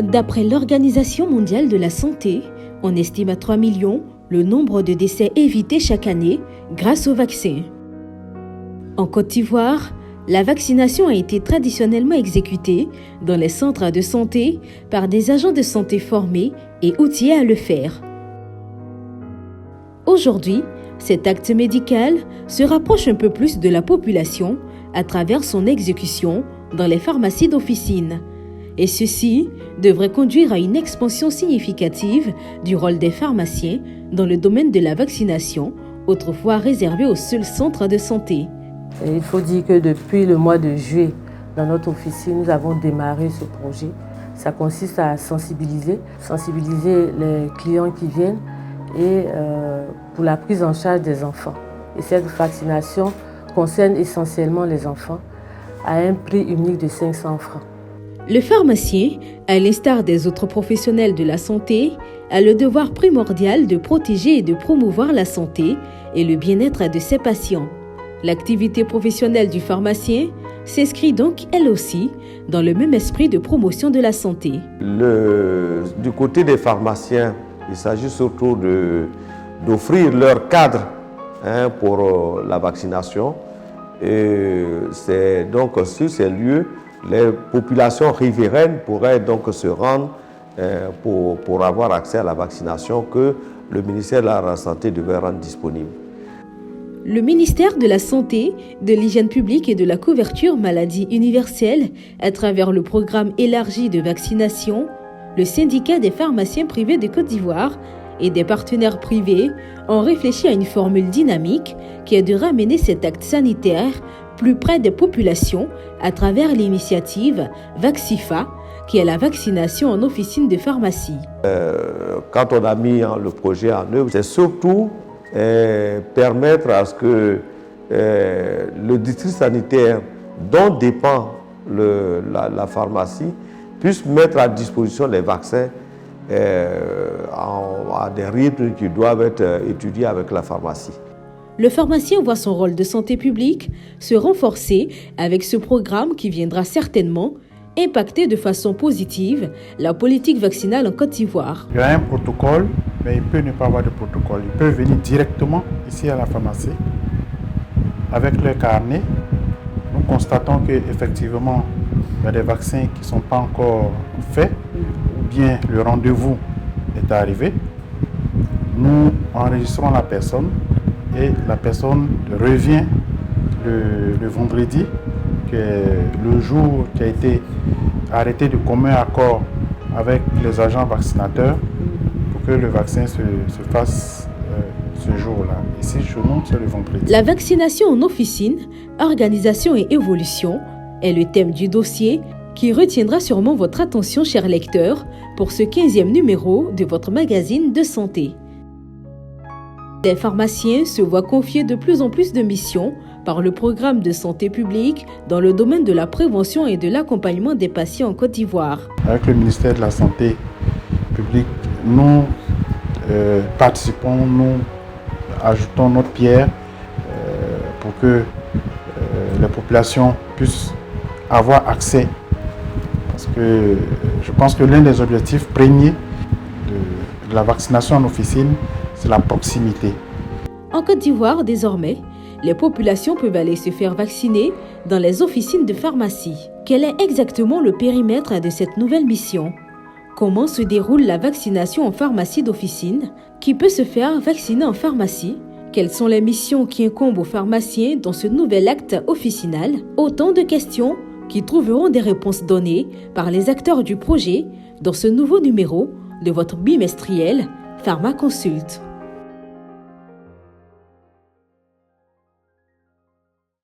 D'après l'Organisation mondiale de la santé, on estime à 3 millions le nombre de décès évités chaque année grâce au vaccin. En Côte d'Ivoire, la vaccination a été traditionnellement exécutée dans les centres de santé par des agents de santé formés et outillés à le faire. Aujourd'hui, cet acte médical se rapproche un peu plus de la population à travers son exécution dans les pharmacies d'officine. Et ceci devrait conduire à une expansion significative du rôle des pharmaciens dans le domaine de la vaccination, autrefois réservé aux seuls centres de santé. Et il faut dire que depuis le mois de juillet, dans notre officine, nous avons démarré ce projet. Ça consiste à sensibiliser les clients qui viennent et pour la prise en charge des enfants. Et cette vaccination concerne essentiellement les enfants à un prix unique de 500 francs. Le pharmacien, à l'instar des autres professionnels de la santé, a le devoir primordial de protéger et de promouvoir la santé et le bien-être de ses patients. L'activité professionnelle du pharmacien s'inscrit donc elle aussi dans le même esprit de promotion de la santé. Du côté des pharmaciens, il s'agit surtout d'offrir leur cadre pour la vaccination. Et c'est donc sur ces lieux, les populations riveraines pourraient donc se rendre pour avoir accès à la vaccination que le ministère de la Santé devait rendre disponible. Le ministère de la Santé, de l'Hygiène publique et de la couverture maladie universelle, à travers le programme élargi de vaccination, le syndicat des pharmaciens privés de Côte d'Ivoire et des partenaires privés ont réfléchi à une formule dynamique qui est de ramener cet acte sanitaire plus près des populations à travers l'initiative Vaxifa, qui est la vaccination en officine de pharmacie. Quand on a mis le projet en œuvre, c'est surtout permettre à ce que le district sanitaire dont dépend la pharmacie puisse mettre à disposition les vaccins à des rythmes qui doivent être étudiés avec la pharmacie. Le pharmacien voit son rôle de santé publique se renforcer avec ce programme qui viendra certainement impacter de façon positive la politique vaccinale en Côte d'Ivoire. Il y a un protocole, mais il peut ne pas avoir de protocole. Il peut venir directement ici à la pharmacie avec le carnet. Nous constatons qu'effectivement, il y a des vaccins qui ne sont pas encore faits ou bien le rendez-vous est arrivé. Nous enregistrons la personne et la personne revient le vendredi, qui est le jour qui a été arrêté de commun accord avec les agents vaccinateurs pour que le vaccin se fasse ce jour-là. Ici, chez nous, c'est le vendredi. La vaccination en officine, organisation et évolution est le thème du dossier qui retiendra sûrement votre attention, chers lecteurs, pour ce 15e numéro de votre magazine de santé. Les pharmaciens se voient confier de plus en plus de missions par le programme de santé publique dans le domaine de la prévention et de l'accompagnement des patients en Côte d'Ivoire. Avec le ministère de la Santé publique, nous participons, nous ajoutons notre pierre pour que les populations puissent avoir accès. Parce que je pense que l'un des objectifs premiers de la vaccination en officine, c'est la proximité. En Côte d'Ivoire, désormais, les populations peuvent aller se faire vacciner dans les officines de pharmacie. Quel est exactement le périmètre de cette nouvelle mission? Comment se déroule la vaccination en pharmacie d'officine? Qui peut se faire vacciner en pharmacie? Quelles sont les missions qui incombent aux pharmaciens dans ce nouvel acte officinal? Autant de questions qui trouveront des réponses données par les acteurs du projet dans ce nouveau numéro de votre bimestriel Pharmaconsult.